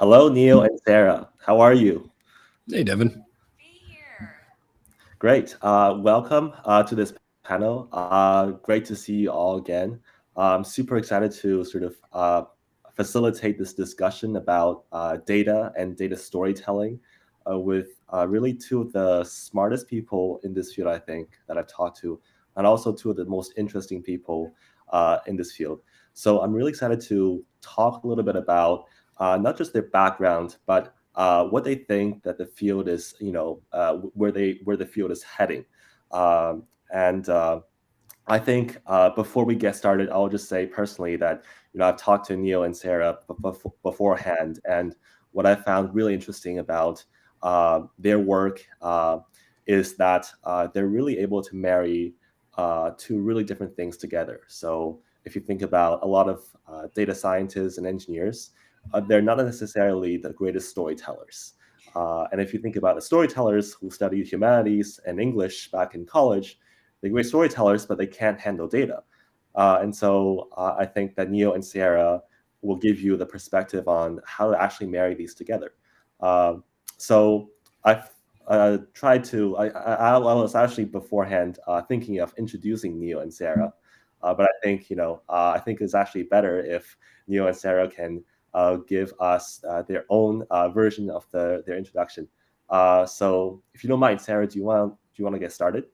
Hello, Neil and Sarah. How are you? Hey, Devin. Be here. Great. Welcome to this panel. Great to see you all again. I'm super excited to sort of facilitate this discussion about data and data storytelling with really two of the smartest people in this field, I think, that I've talked to, and also two of the most interesting people in this field. So I'm really excited to talk a little bit about not just their background, but what they think that the field is, where the field is heading. And I think before we get started, I'll just say personally that I've talked to Neil and Sarah beforehand, and what I found really interesting about their work is that they're really able to marry two really different things together. So if you think about a lot of data scientists and engineers, they're not necessarily the greatest storytellers. And if you think about the storytellers who studied humanities and English back in college, they're great storytellers, but they can't handle data. And so I think that Neil and Sarah will give you the perspective on how to actually marry these together. So I've tried to, I was actually beforehand thinking of introducing Neil and Sarah, but I think, I think it's actually better if Neil and Sarah can give us their own version of their introduction. So if you don't mind, Sarah, do you want to get started?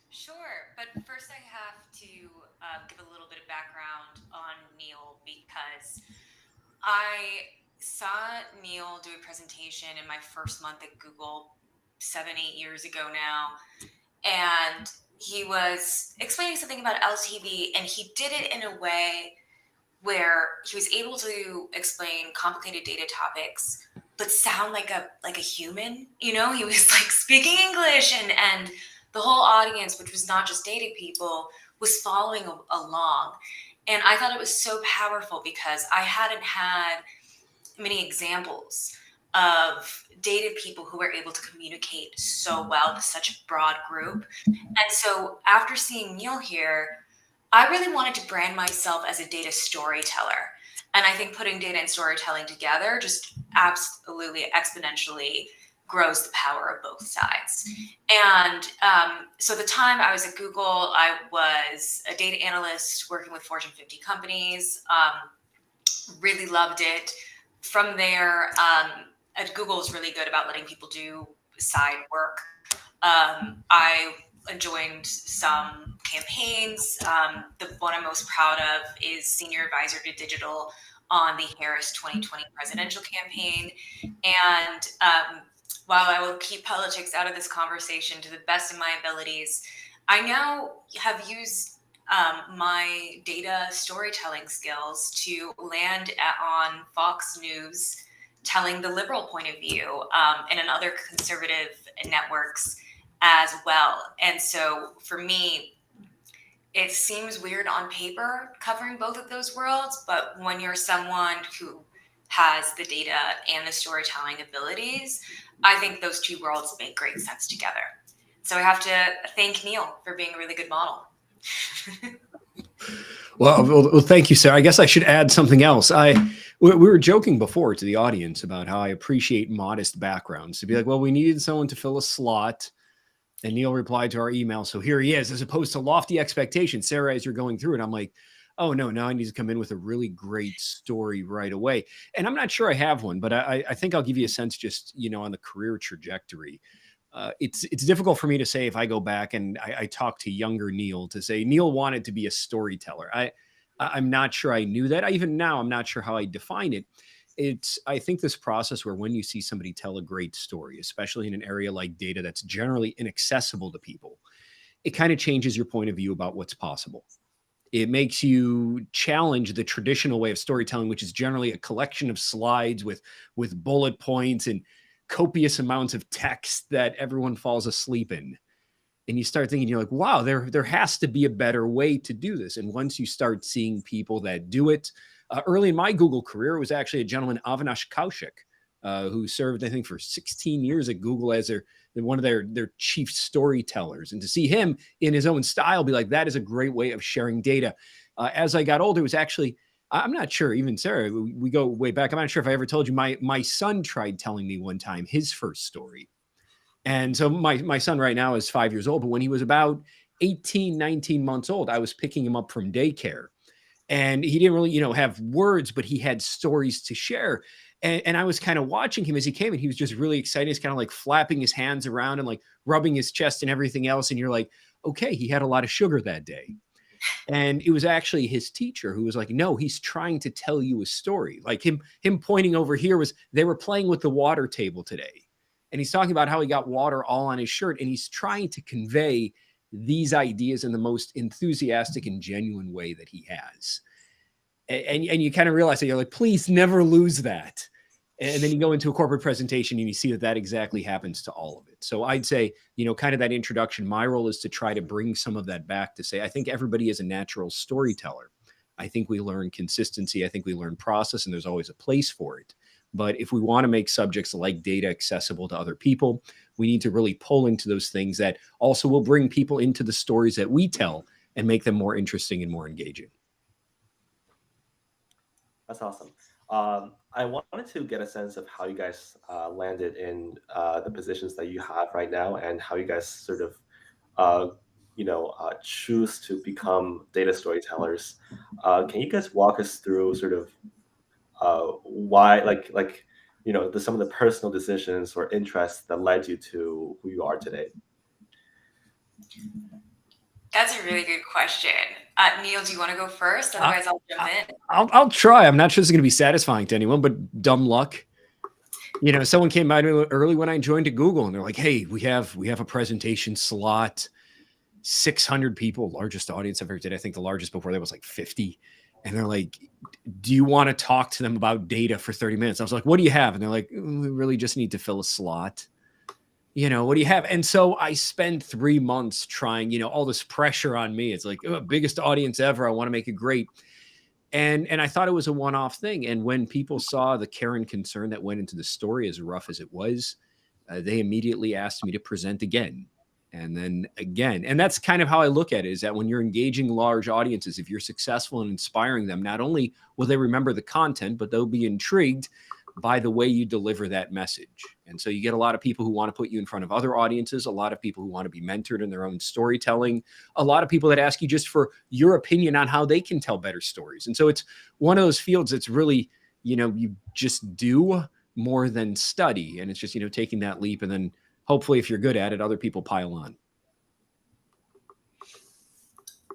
Sure, but first I have to give a little bit of background on Neil because I saw Neil do a presentation in my first month at Google 7, 8 years ago now, and he was explaining something about LTV, and he did it in a way where he was able to explain complicated data topics but sound like a human. He was like speaking English, and the whole audience, which was not just data people, was following along. And I thought it was so powerful because I hadn't had many examples of data people who were able to communicate so well to such a broad group. And so after seeing Neil here, I really wanted to brand myself as a data storyteller. And I think putting data and storytelling together just absolutely exponentially grows the power of both sides. And so the time I was at Google, I was a data analyst working with Fortune 50 companies. Really loved it. From there, at Google is really good about letting people do side work. I joined some campaigns. The one I'm most proud of is Senior Advisor to Digital on the Harris 2020 presidential campaign. And while I will keep politics out of this conversation to the best of my abilities, I now have used my data storytelling skills to land on Fox News telling the liberal point of view, and in other conservative networks as well. And so for me, it seems weird on paper covering both of those worlds, but when you're someone who has the data and the storytelling abilities, I think those two worlds make great sense together. So I have to thank Neil for being a really good model. Well, thank you, Sarah. I guess I should add something else. We were joking before to the audience about how I appreciate modest backgrounds. To be like, well, we needed someone to fill a slot, and Neil replied to our email, so here he is, as opposed to lofty expectations. Sarah, as you're going through it, I'm like, oh no, now I need to come in with a really great story right away. And I'm not sure I have one, but I think I'll give you a sense just, on the career trajectory. It's difficult for me to say if I go back and I talk to younger Neil to say Neil wanted to be a storyteller. I'm not sure I knew that. Even now, I'm not sure how I define it. I think this process where when you see somebody tell a great story, especially in an area like data that's generally inaccessible to people, it kind of changes your point of view about what's possible. It makes you challenge the traditional way of storytelling, which is generally a collection of slides with bullet points and copious amounts of text that everyone falls asleep in. And you start thinking, you're like, wow, there has to be a better way to do this. And once you start seeing people that do it, early in my Google career, it was actually a gentleman, Avinash Kaushik, who served, I think, for 16 years at Google as one of their chief storytellers. And to see him in his own style be like, that is a great way of sharing data. As I got older, it was actually I'm not sure, even Sarah, we go way back. I'm not sure if I ever told you, my son tried telling me one time his first story. And so my son right now is 5 years old, but when he was about 18, 19 months old, I was picking him up from daycare. And he didn't really, have words, but he had stories to share. And I was kind of watching him as he came, and he was just really excited. He's kind of like flapping his hands around and like rubbing his chest and everything else. And you're like, okay, he had a lot of sugar that day. And it was actually his teacher who was like, no, he's trying to tell you a story. Like him pointing over here was they were playing with the water table today. And he's talking about how he got water all on his shirt. And he's trying to convey these ideas in the most enthusiastic and genuine way that he has. And you kind of realize that you're like, please never lose that. And then you go into a corporate presentation and you see that exactly happens to all of it. So I'd say, kind of that introduction, my role is to try to bring some of that back to say, I think everybody is a natural storyteller. I think we learn consistency. I think we learn process, and there's always a place for it. But if we want to make subjects like data accessible to other people, we need to really pull into those things that also will bring people into the stories that we tell and make them more interesting and more engaging. That's awesome. I wanted to get a sense of how you guys landed in the positions that you have right now, and how you guys sort of, choose to become data storytellers. Can you guys walk us through sort of why, some of the personal decisions or interests that led you to who you are today? That's a really good question. Neil, do you want to go first? Otherwise, I'll jump in. I'll try. I'm not sure it's going to be satisfying to anyone, but dumb luck. Someone came by to me early when I joined at Google, and they're like, "Hey, we have a presentation slot, 600 people, largest audience I've ever did. I think the largest before that was like 50." And they're like, "Do you want to talk to them about data for 30 minutes?" I was like, "What do you have?" And they're like, "We really just need to fill a slot. What do you have?" And so I spent 3 months trying, all this pressure on me. It's like, biggest audience ever. I want to make it great. And I thought it was a one-off thing. And when people saw the care and concern that went into the story, as rough as it was, they immediately asked me to present again. And then again. And that's kind of how I look at it, is that when you're engaging large audiences, if you're successful in inspiring them, not only will they remember the content, but they'll be intrigued by the way you deliver that message. And so you get a lot of people who want to put you in front of other audiences, a lot of people who want to be mentored in their own storytelling, a lot of people that ask you just for your opinion on how they can tell better stories. And so it's one of those fields that's really, you just do more than study. And it's just, taking that leap, and then hopefully if you're good at it, other people pile on.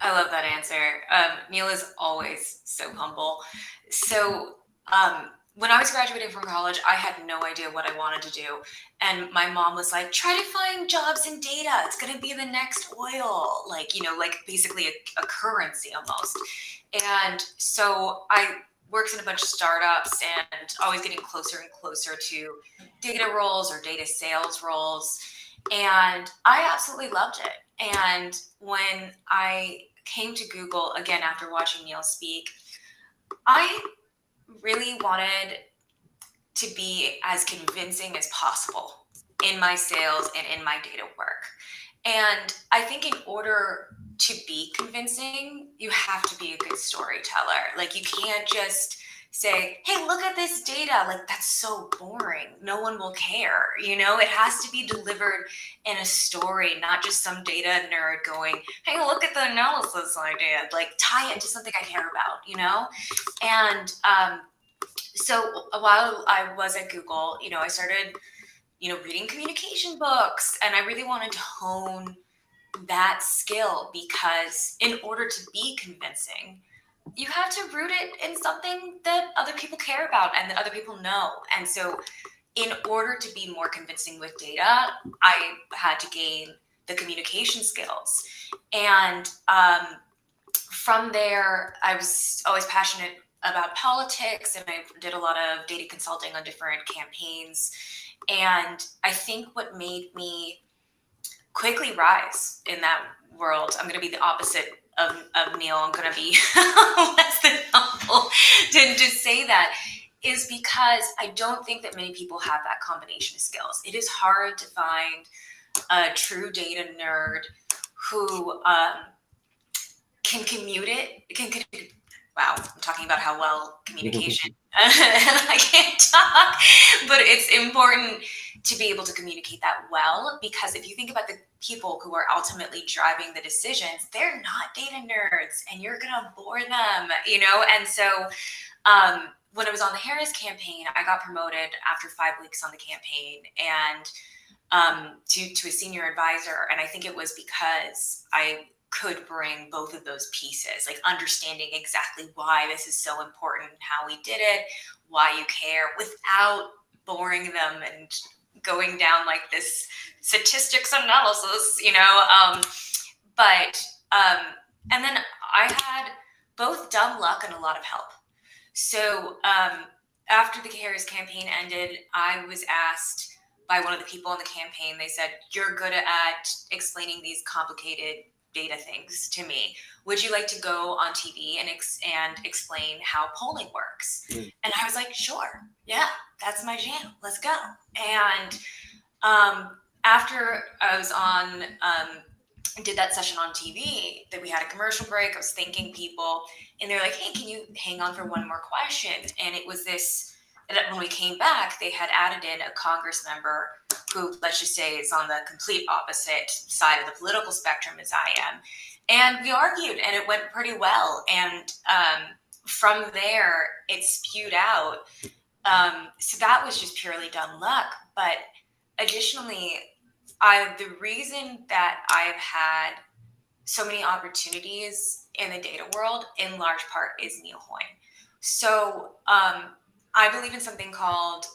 I love that answer. Neil is always so humble. So, when I was graduating from college, I had no idea what I wanted to do. And my mom was like, try to find jobs in data. It's going to be the next oil, like basically a currency almost. And so I worked in a bunch of startups and always getting closer and closer to data roles or data sales roles. And I absolutely loved it. And when I came to Google, again, after watching Neil speak, I really wanted to be as convincing as possible in my sales and in my data work. And I think in order to be convincing, you have to be a good storyteller. Like, you can't just say, hey, look at this data. Like, that's so boring. No one will care. It has to be delivered in a story, not just some data nerd going, hey, look at the analysis I did. Like, tie it to something I care about, And so while I was at Google, I started, reading communication books, and I really wanted to hone that skill, because in order to be convincing, you have to root it in something that other people care about and that other people know. And so in order to be more convincing with data, I had to gain the communication skills. And from there, I was always passionate about politics, and I did a lot of data consulting on different campaigns. And I think what made me quickly rise in that world, I'm going to be the opposite of Neil. I'm going to be less than humble to say that, is because I don't think that many people have that combination of skills. It is hard to find a true data nerd who can wow, I'm talking about how well communication, I can't talk, but it's important to be able to communicate that well, because if you think about the people who are ultimately driving the decisions, they're not data nerds, and you're going to bore them, you know? And so when I was on the Harris campaign, I got promoted after 5 weeks on the campaign, and to a senior advisor. And I think it was because I could bring both of those pieces, like understanding exactly why this is so important, how we did it, why you care, without boring them and going down like this statistics analysis, you know. And then I had both dumb luck and a lot of help. So after the Harris campaign ended, I was asked by one of the people in the campaign, they said, "You're good at explaining these complicated data things to me. Would you like to go on TV and explain how polling works?" And I was like, "Sure, yeah, that's my jam. Let's go." And after I was on, did that session on TV, that we had a commercial break, I was thanking people, and they're like, "Hey, can you hang on for one more question?" And it was this. When we came back, they had added in a Congress member who, let's just say, is on the complete opposite side of the political spectrum as I am. And we argued, and it went pretty well. And from there, it spewed out. So that was just purely dumb luck. But additionally, the reason that I've had so many opportunities in the data world, in large part, is Neil Hoyne. So I believe in something called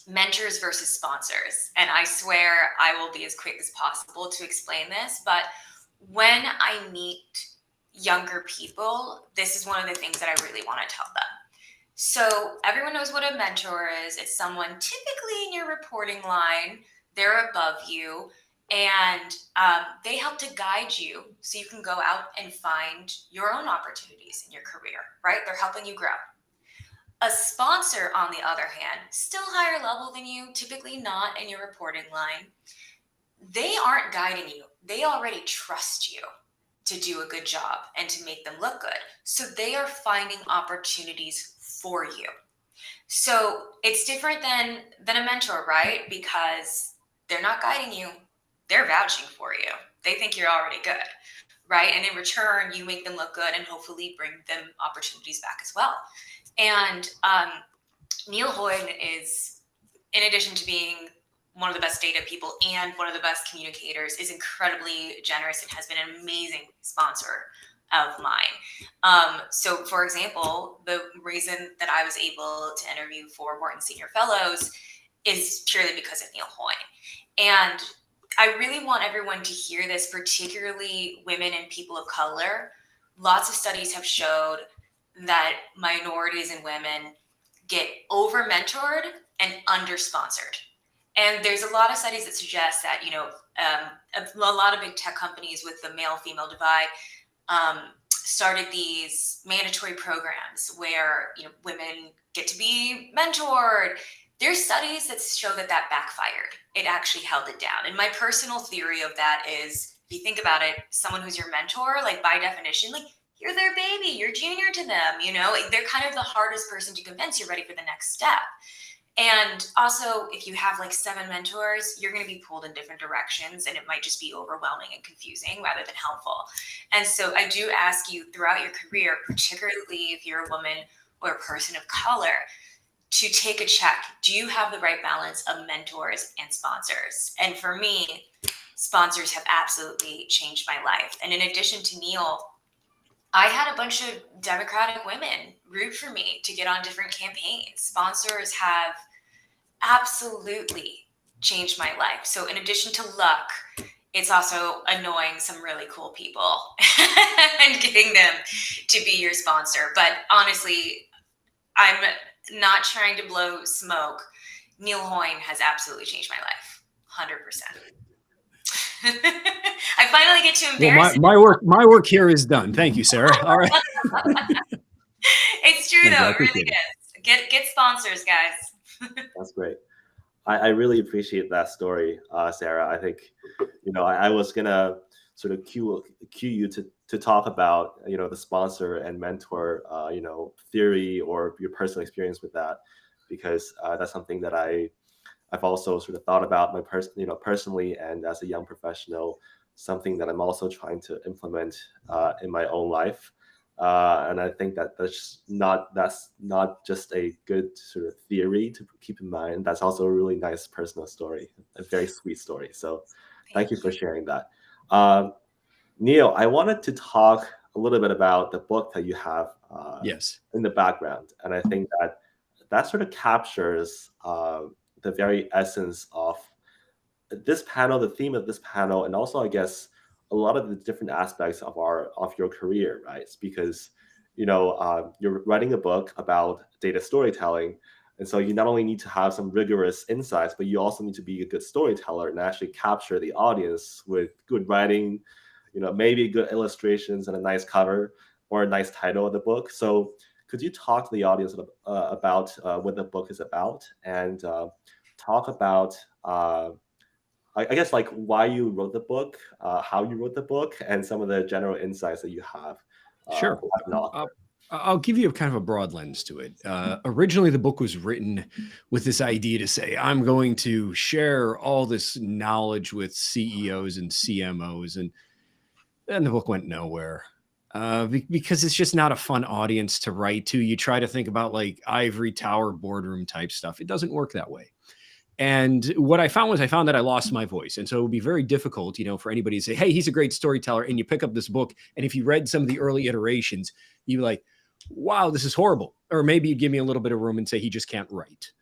mentors versus sponsors. And I swear I will be as quick as possible to explain this. But when I meet younger people, this is one of the things that I really want to tell them. So everyone knows what a mentor is. It's someone typically in your reporting line. They're above you, and they help to guide you so you can go out and find your own opportunities in your career, right? They're helping you grow. A sponsor, on the other hand, still higher level than you, typically not in your reporting line. They aren't guiding you. They already trust you to do a good job and to make them look good. So they are finding opportunities for you. So it's different than a mentor, right? Because they're not guiding you. They're vouching for you. They think you're already good, right? And in return, you make them look good and hopefully bring them opportunities back as well. And Neil Hoyne is, in addition to being one of the best data people and one of the best communicators, is incredibly generous and has been an amazing sponsor of mine. So, for example, the reason that I was able to interview for Wharton Senior Fellows is purely because of Neil Hoyne. And I really want everyone to hear this, particularly women and people of color. Lots of studies have showed that minorities and women get over mentored and under sponsored. And there's a lot of studies that suggest that, you know, a lot of big tech companies with the male female divide started these mandatory programs where, you know, women get to be mentored. There's studies that show that backfired. It actually held it down. And my personal theory of that is, if you think about it, someone who's your mentor, like by definition, like you're their baby, you're junior to them, you know, they're kind of the hardest person to convince you're ready for the next step. And also, if you have like 7 mentors, you're going to be pulled in different directions, and it might just be overwhelming and confusing rather than helpful. And so I do ask you throughout your career, particularly if you're a woman or a person of color, to take a check. Do you have the right balance of mentors and sponsors? And for me, sponsors have absolutely changed my life. And in addition to Neil, I had a bunch of Democratic women root for me to get on different campaigns. Sponsors have absolutely changed my life. So in addition to luck, it's also annoying some really cool people and getting them to be your sponsor. But honestly, I'm not trying to blow smoke. Neil Hoyne has absolutely changed my life, 100%. I finally get to embarrass my work here is done. Thank you, Sarah. All right. It's true, though. It really is. Get sponsors, guys. That's great. I really appreciate that story, Sarah. I think, you know, I was gonna sort of cue you to talk about, the sponsor and mentor, theory or your personal experience with that, because that's something that I've also sort of thought about personally, and as a young professional, something that I'm also trying to implement in my own life. And I think that's not just a good sort of theory to keep in mind. That's also a really nice personal story, a very sweet story. So thank you for sharing that. Neil, I wanted to talk a little bit about the book that you have Yes. in the background. And I think that sort of captures the very essence of this panel, the theme of this panel, and also, I guess, a lot of the different aspects of your career, right? Because you're writing a book about data storytelling, and so you not only need to have some rigorous insights, but you also need to be a good storyteller and actually capture the audience with good writing, maybe good illustrations and a nice cover or a nice title of the book. So could you talk to the audience about what the book is about, and talk about I guess, like, why you wrote the book, how you wrote the book, and some of the general insights that you have. Sure. As an author. I'll give you kind of a broad lens to it. Originally, the book was written with this idea to say, I'm going to share all this knowledge with CEOs and CMOs, and the book went nowhere because it's just not a fun audience to write to. You try to think about like ivory tower boardroom type stuff. It doesn't work that way. And what I found that I lost my voice. And so it would be very difficult, for anybody to say, hey, he's a great storyteller. And you pick up this book, and if you read some of the early iterations, you're like, wow, this is horrible. Or maybe you'd give me a little bit of room and say he just can't write.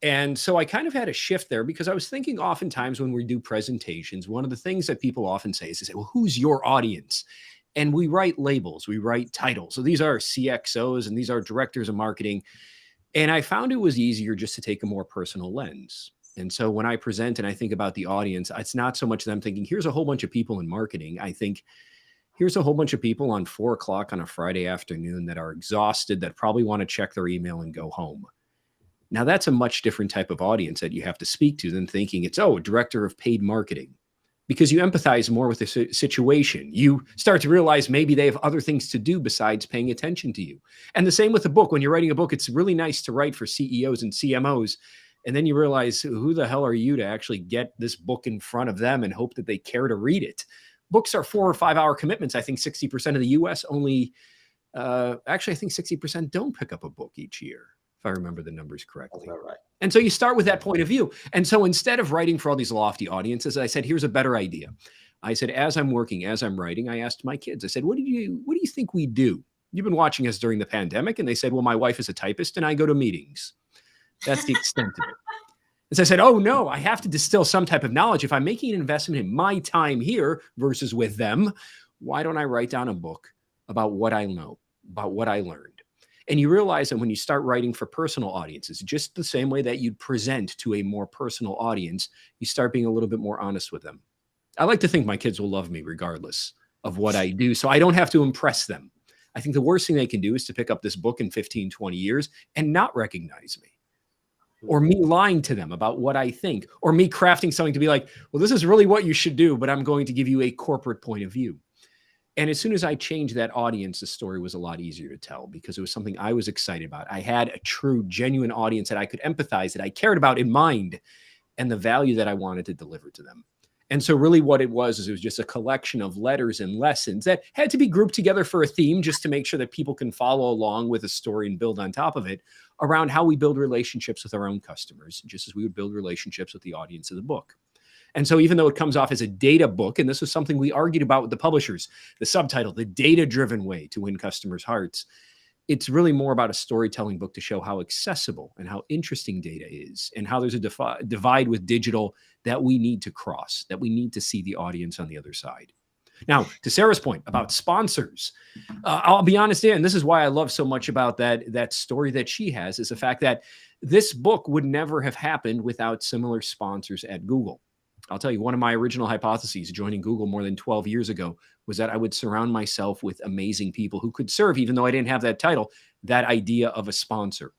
And so I kind of had a shift there, because I was thinking oftentimes when we do presentations, one of the things that people often say is to say, well, who's your audience? And we write labels, we write titles. So these are CXOs and these are directors of marketing. And I found it was easier just to take a more personal lens. And so when I present and I think about the audience, it's not so much them thinking, here's a whole bunch of people in marketing. I think, here's a whole bunch of people on 4 o'clock on a Friday afternoon that are exhausted, that probably want to check their email and go home. Now, that's a much different type of audience that you have to speak to than thinking it's, a director of paid marketing. Because you empathize more with the situation. You start to realize maybe they have other things to do besides paying attention to you. And the same with the book. When you're writing a book, it's really nice to write for CEOs and CMOs. And then you realize, who the hell are you to actually get this book in front of them and hope that they care to read it? Books are 4 or 5 hour commitments. I think 60% of the US only, actually, I think 60% don't pick up a book each year, if I remember the numbers correctly. That's right. And so you start with that point of view. And so instead of writing for all these lofty audiences, I said, here's a better idea. I said, as I'm working, as I'm writing, I asked my kids, I said, what do you think we do? You've been watching us during the pandemic. And they said, well, my wife is a typist and I go to meetings. That's the extent of it. And so I said, oh no, I have to distill some type of knowledge. If I'm making an investment in my time here versus with them, why don't I write down a book about what I know, about what I learned? And you realize that when you start writing for personal audiences, just the same way that you'd present to a more personal audience, you start being a little bit more honest with them. I like to think my kids will love me regardless of what I do, so I don't have to impress them. I think the worst thing they can do is to pick up this book in 15, 20 years and not recognize me, or me lying to them about what I think, or me crafting something to be like, well, this is really what you should do, but I'm going to give you a corporate point of view. And as soon as I changed that audience, the story was a lot easier to tell, because it was something I was excited about. I had a true, genuine audience that I could empathize, that I cared about in mind, and the value that I wanted to deliver to them. And so really what it was is it was just a collection of letters and lessons that had to be grouped together for a theme, just to make sure that people can follow along with a story and build on top of it around how we build relationships with our own customers, just as we would build relationships with the audience of the book. And so even though it comes off as a data book, and this was something we argued about with the publishers, the subtitle, the data-driven way to win customers' hearts, it's really more about a storytelling book to show how accessible and how interesting data is, and how there's a divide with digital that we need to cross, that we need to see the audience on the other side. Now, to Sarah's point about sponsors, I'll be honest, and this is why I love so much about that story that she has, is the fact that this book would never have happened without similar sponsors at Google. I'll tell you, one of my original hypotheses joining Google more than 12 years ago was that I would surround myself with amazing people who could serve, even though I didn't have that title, that idea of a sponsor.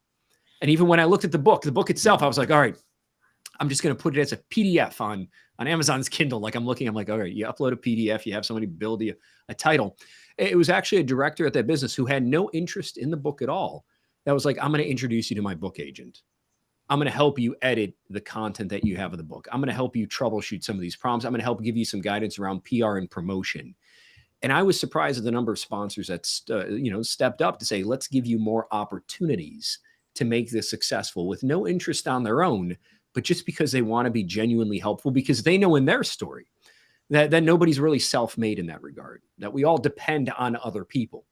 And even when I looked at the book itself, I was like, all right, I'm just going to put it as a PDF on Amazon's Kindle. Like I'm like, all right, you upload a PDF, you have somebody build you a title. It was actually a director at that business who had no interest in the book at all. That was like, I'm going to introduce you to my book agent. I'm going to help you edit the content that you have of the book. I'm going to help you troubleshoot some of these problems. I'm going to help give you some guidance around PR and promotion. And I was surprised at the number of sponsors that stepped up to say, let's give you more opportunities to make this successful with no interest on their own, but just because they want to be genuinely helpful, because they know in their story that nobody's really self-made in that regard, that we all depend on other people.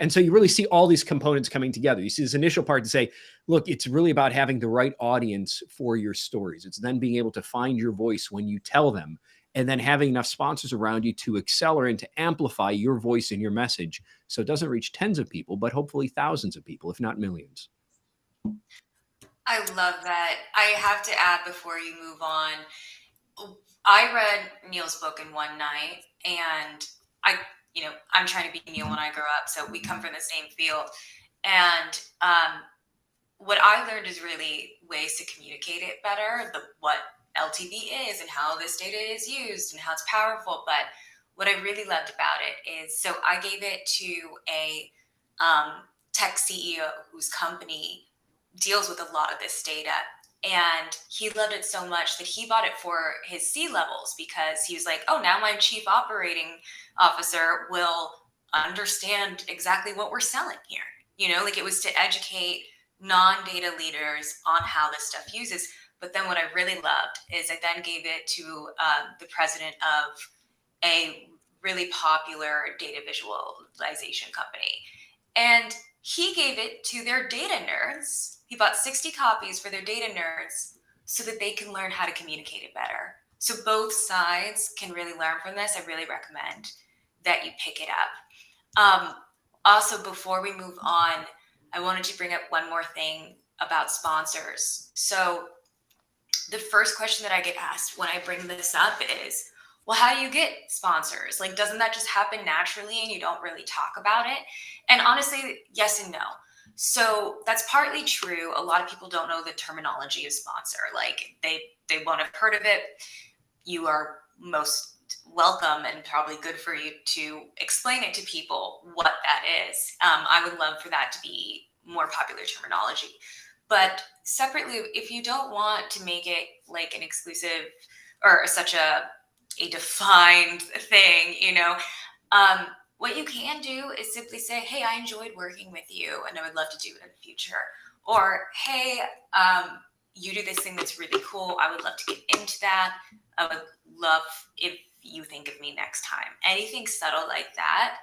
And so you really see all these components coming together. You see this initial part to say, look, it's really about having the right audience for your stories. It's then being able to find your voice when you tell them, and then having enough sponsors around you to accelerate and to amplify your voice and your message so it doesn't reach tens of people, but hopefully thousands of people, if not millions. I love that. I have to add before you move on, I read Neil's book in one night, and I'm trying to be Neil when I grow up, so we come from the same field. And what I learned is really ways to communicate it better, what LTV is and how this data is used and how it's powerful. But what I really loved about it is, so I gave it to a tech CEO whose company deals with a lot of this data. And he loved it so much that he bought it for his C-levels, because he was like, oh, now my chief operating officer will understand exactly what we're selling here. It was to educate non-data leaders on how this stuff uses. But then what I really loved is I then gave it to the president of a really popular data visualization company. And he gave it to their data nerds. He bought 60 copies for their data nerds so that they can learn how to communicate it better. So both sides can really learn from this. I really recommend that you pick it up. Also, before we move on, I wanted to bring up one more thing about sponsors. So the first question that I get asked when I bring this up is, well, how do you get sponsors? Like, doesn't that just happen naturally and you don't really talk about it? And honestly, yes and no. So that's partly true. A lot of people don't know the terminology of sponsor. Like they won't have heard of it. You are most welcome and probably good for you to explain it to people what that is. I would love for that to be more popular terminology. But separately, if you don't want to make it like an exclusive or such a defined thing, what you can do is simply say, hey, I enjoyed working with you and I would love to do it in the future. Or, hey, you do this thing that's really cool. I would love to get into that. I would love if you think of me next time. Anything subtle like that.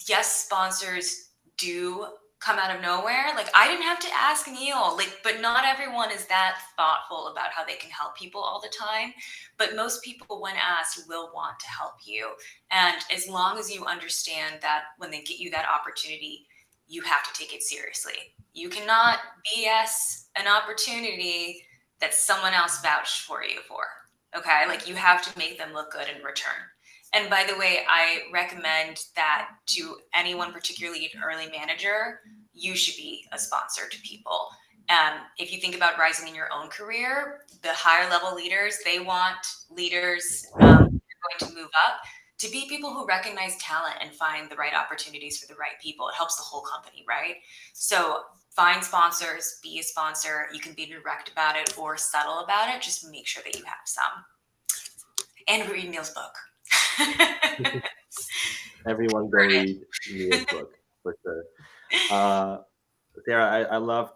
Yes, sponsors do come out of nowhere. Like I didn't have to ask Neil, but not everyone is that thoughtful about how they can help people all the time. But most people, when asked, will want to help you. And as long as you understand that when they get you that opportunity, you have to take it seriously. You cannot BS an opportunity that someone else vouched for you for. Okay. Like you have to make them look good in return. And by the way, I recommend that to anyone, particularly an early manager, you should be a sponsor to people. If you think about rising in your own career, the higher level leaders, they want leaders who are going to move up to be people who recognize talent and find the right opportunities for the right people. It helps the whole company, right? So find sponsors, be a sponsor. You can be direct about it or subtle about it. Just make sure that you have some. And read Neil's book. Everyone go read Neil's book for sure. Sarah, I love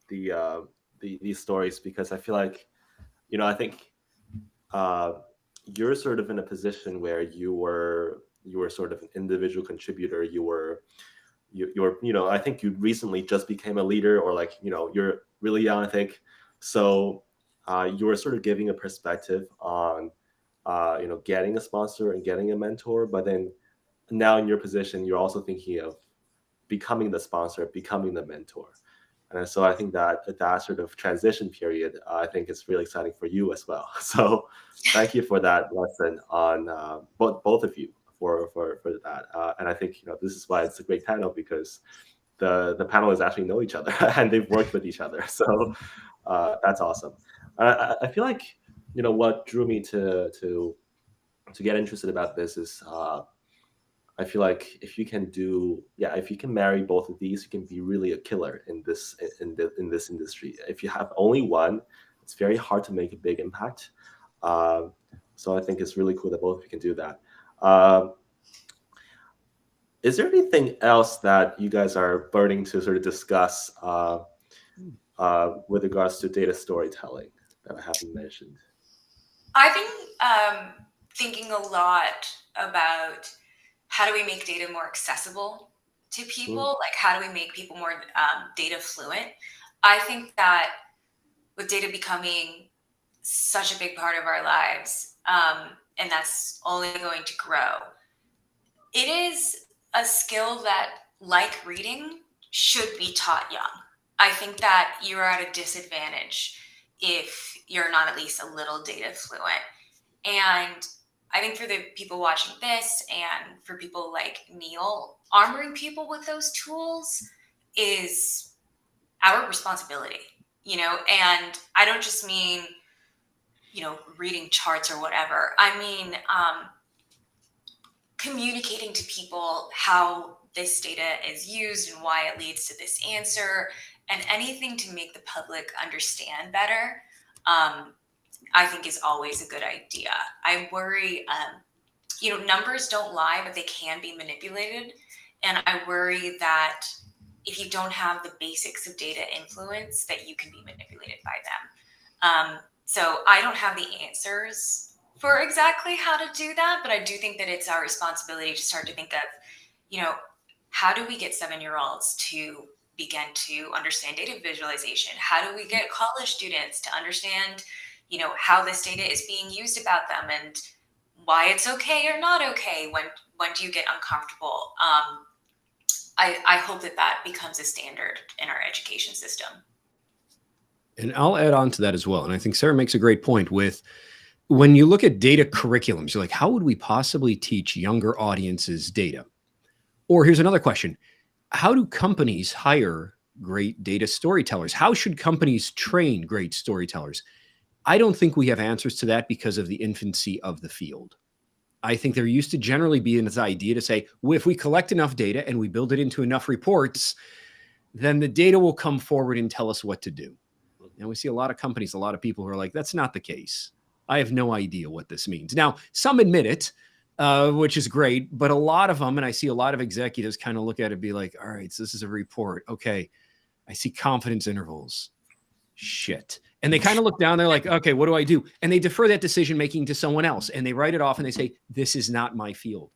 these stories because I feel like, I think you're sort of in a position where you were sort of an individual contributor. You're I think you recently just became a leader, or like, you're really young, I think. So you were sort of giving a perspective on getting a sponsor and getting a mentor, but then now in your position, you're also thinking of becoming the sponsor, becoming the mentor. And so I think that sort of transition period, I think is really exciting for you as well. So thank you for that lesson on both of you for that. And I think, this is why it's a great panel, because the panelists actually know each other and they've worked with each other. So That's awesome. I feel like, what drew me to get interested about this is, I feel like if you can marry both of these, you can be really a killer in this industry. If you have only one, it's very hard to make a big impact. So I think it's really cool that both of you can do that. Is there anything else that you guys are burning to sort of discuss with regards to data storytelling that I haven't mentioned? I've been thinking a lot about how do we make data more accessible to people? Like, how do we make people more data fluent? I think that with data becoming such a big part of our lives, and that's only going to grow, it is a skill that, like reading, should be taught young. I think that you're at a disadvantage if you're not at least a little data fluent. And I think for the people watching this and for people like Neil, armoring people with those tools is our responsibility, and I don't just mean, reading charts or whatever. I mean, communicating to people how this data is used and why it leads to this answer, and anything to make the public understand better, I think is always a good idea. I worry, numbers don't lie, but they can be manipulated. And I worry that if you don't have the basics of data influence, that you can be manipulated by them. So I don't have the answers for exactly how to do that, but I do think that it's our responsibility to start to think of, how do we get 7-year-olds to begin to understand data visualization? How do we get college students to understand, how this data is being used about them and why it's okay or not okay? When do you get uncomfortable? I hope that becomes a standard in our education system. And I'll add on to that as well. And I think Sarah makes a great point with, when you look at data curriculums, you're like, how would we possibly teach younger audiences data? Or here's another question. How do companies hire great data storytellers? How should companies train great storytellers? I don't think we have answers to that because of the infancy of the field. I think there used to generally be this idea to say, well, if we collect enough data and we build it into enough reports, then the data will come forward and tell us what to do. And we see a lot of companies, a lot of people who are like, that's not the case. I have no idea what this means. Now, some admit it, which is great, but a lot of them, and I see a lot of executives kind of look at it and be like, all right, so this is a report. Okay, I see confidence intervals. Shit. And they kind of look down, they're like, okay, what do I do? And they defer that decision making to someone else, and they write it off and they say, this is not my field.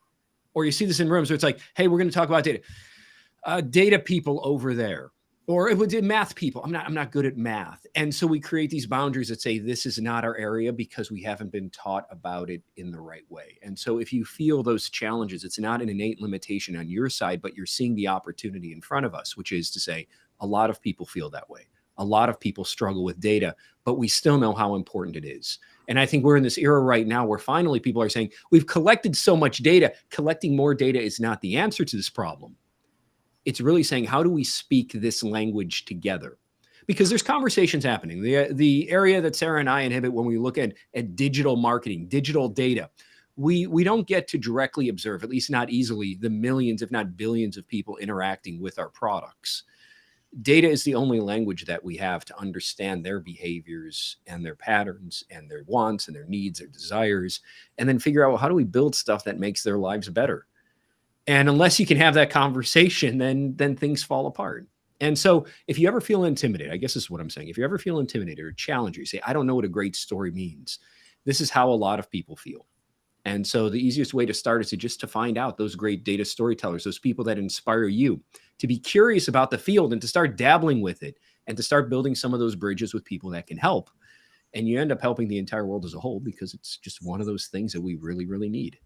Or you see this in rooms where it's like, hey, we're going to talk about data. Data people over there. Or it would do math people. I'm not good at math. And so we create these boundaries that say this is not our area because we haven't been taught about it in the right way. And so if you feel those challenges, it's not an innate limitation on your side, but you're seeing the opportunity in front of us, which is to say a lot of people feel that way. A lot of people struggle with data, but we still know how important it is. And I think we're in this era right now where finally people are saying, we've collected so much data. Collecting more data is not the answer to this problem. It's really saying, how do we speak this language together? Because there's conversations happening. The area that Sarah and I inhibit when we look at digital marketing, digital data, we don't get to directly observe, at least not easily, the millions, if not billions of people interacting with our products. Data is the only language that we have to understand their behaviors and their patterns and their wants and their needs, their desires, and then figure out, well, how do we build stuff that makes their lives better? And unless you can have that conversation, then things fall apart. And so if you ever feel intimidated, I guess this is what I'm saying. If you ever feel intimidated or challenged, you say, I don't know what a great story means. This is how a lot of people feel. And so the easiest way to start is to find out those great data storytellers, those people that inspire you to be curious about the field and to start dabbling with it and to start building some of those bridges with people that can help. And you end up helping the entire world as a whole because it's just one of those things that we really, really need.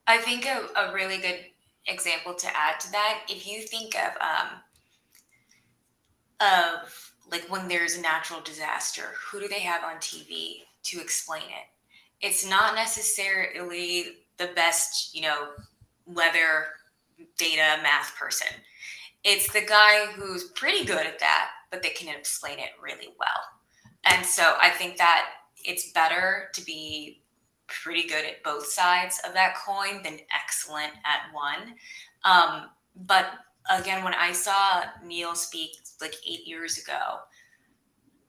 I think a really good example to add to that, if you think of like when there's a natural disaster, who do they have on TV to explain it? It's not necessarily the best, weather data math person. It's the guy who's pretty good at that, but they can explain it really well. And so I think that it's better to be pretty good at both sides of that coin than excellent at one. But again, when I saw Neil speak like 8 years ago,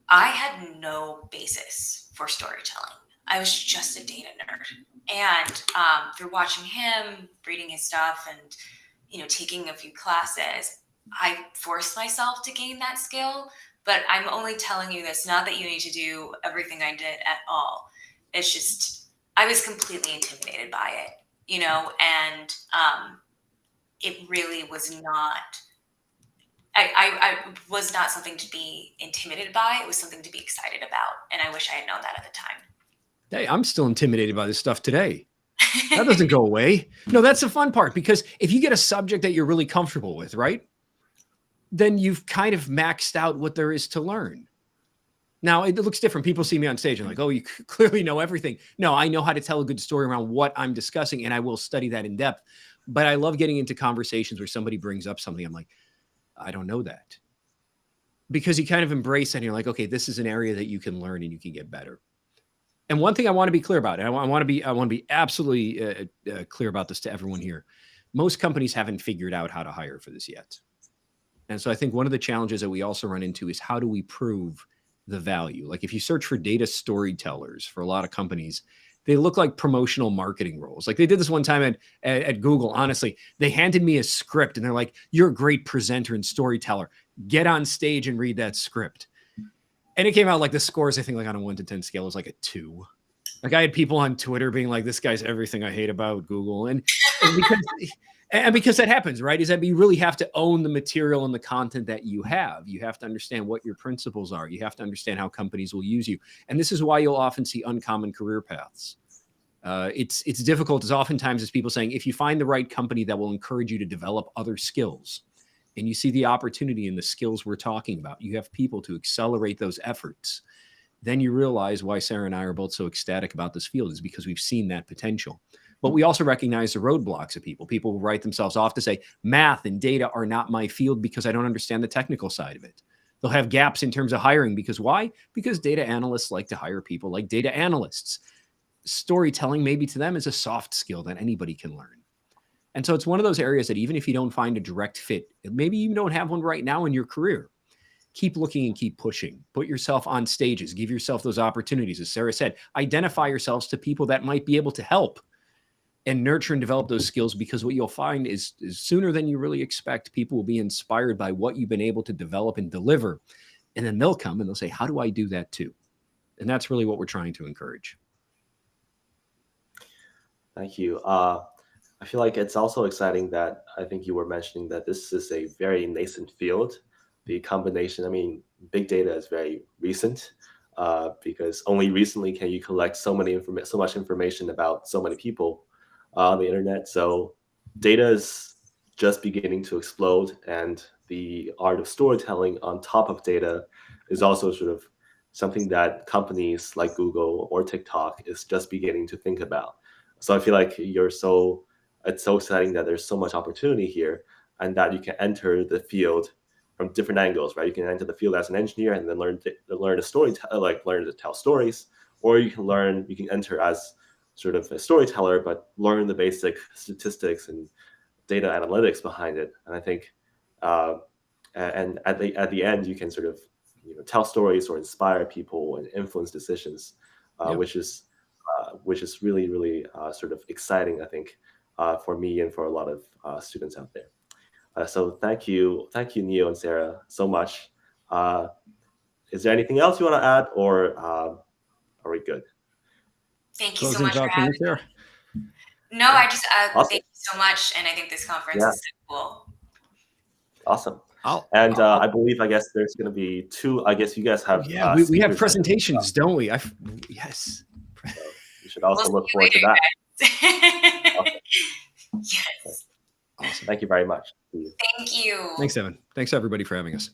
I had no basis for storytelling. I was just a data nerd. And through watching him, reading his stuff, and taking a few classes, I forced myself to gain that skill. But I'm only telling you this, not that you need to do everything I did at all. It's just, I was completely intimidated by it, and it really was not, I was not something to be intimidated by. It was something to be excited about. And I wish I had known that at the time. Hey, I'm still intimidated by this stuff today. That doesn't go away. No, that's the fun part, because if you get a subject that you're really comfortable with, right, then you've kind of maxed out what there is to learn. Now, it looks different. People see me on stage and like, oh, you clearly know everything. No, I know how to tell a good story around what I'm discussing, and I will study that in depth. But I love getting into conversations where somebody brings up something. I'm like, I don't know that. Because you kind of embrace it and you're like, okay, this is an area that you can learn and you can get better. And one thing I want to be clear about, and I want to be absolutely clear about this to everyone here. Most companies haven't figured out how to hire for this yet. And so I think one of the challenges that we also run into is, how do we prove the value? Like if you search for data storytellers for a lot of companies, they look like promotional marketing roles. Like they did this one time at Google. Honestly, they handed me a script and they're like, you're a great presenter and storyteller. Get on stage and read that script. And it came out like the scores, I think like on a 1 to 10 scale was like a 2. Like I had people on Twitter being like, this guy's everything I hate about Google. And because that happens, right? Is that you really have to own the material and the content that you have. You have to understand what your principles are. You have to understand how companies will use you. And this is why you'll often see uncommon career paths. It's difficult as oftentimes as people saying, if you find the right company that will encourage you to develop other skills, and you see the opportunity in the skills we're talking about, you have people to accelerate those efforts, then you realize why Sarah and I are both so ecstatic about this field, is because we've seen that potential. But we also recognize the roadblocks of people. People will write themselves off to say, math and data are not my field because I don't understand the technical side of it. They'll have gaps in terms of hiring because why? Because data analysts like to hire people like data analysts. Storytelling maybe to them is a soft skill that anybody can learn. And so it's one of those areas that even if you don't find a direct fit, maybe you don't have one right now in your career, keep looking and keep pushing. Put yourself on stages. Give yourself those opportunities. As Sarah said, identify yourselves to people that might be able to help and nurture and develop those skills, because what you'll find is sooner than you really expect, people will be inspired by what you've been able to develop and deliver. And then they'll come and they'll say, how do I do that too? And that's really what we're trying to encourage. Thank you. I feel like it's also exciting that I think you were mentioning that this is a very nascent field. The combination, I mean, big data is very recent because only recently can you collect so much information about so many people on the internet. So data is just beginning to explode, and the art of storytelling on top of data is also sort of something that companies like Google or TikTok is just beginning to think about. So I feel like it's so exciting that there's so much opportunity here, and that you can enter the field from different angles, right? You can enter the field as an engineer and then learn to tell stories, or you can enter as sort of a storyteller, but learn the basic statistics and data analytics behind it. And I think, and at the end, you can sort of tell stories or inspire people and influence decisions, which is really, really sort of exciting, I think, for me and for a lot of students out there. So thank you, Neil and Sarah, so much. Is there anything else you want to add, or are we good? Thank you so much for having me. No, I just awesome. Thank you so much, and I think this conference is so cool. Awesome. I believe, I guess there's going to be 2. I guess you guys have. Yeah, we have presentations, don't we? Yes. So you should also look forward to that. Okay. Yes. Awesome. Thank you very much. Thank you. Thanks, Devin. Thanks, everybody, for having us.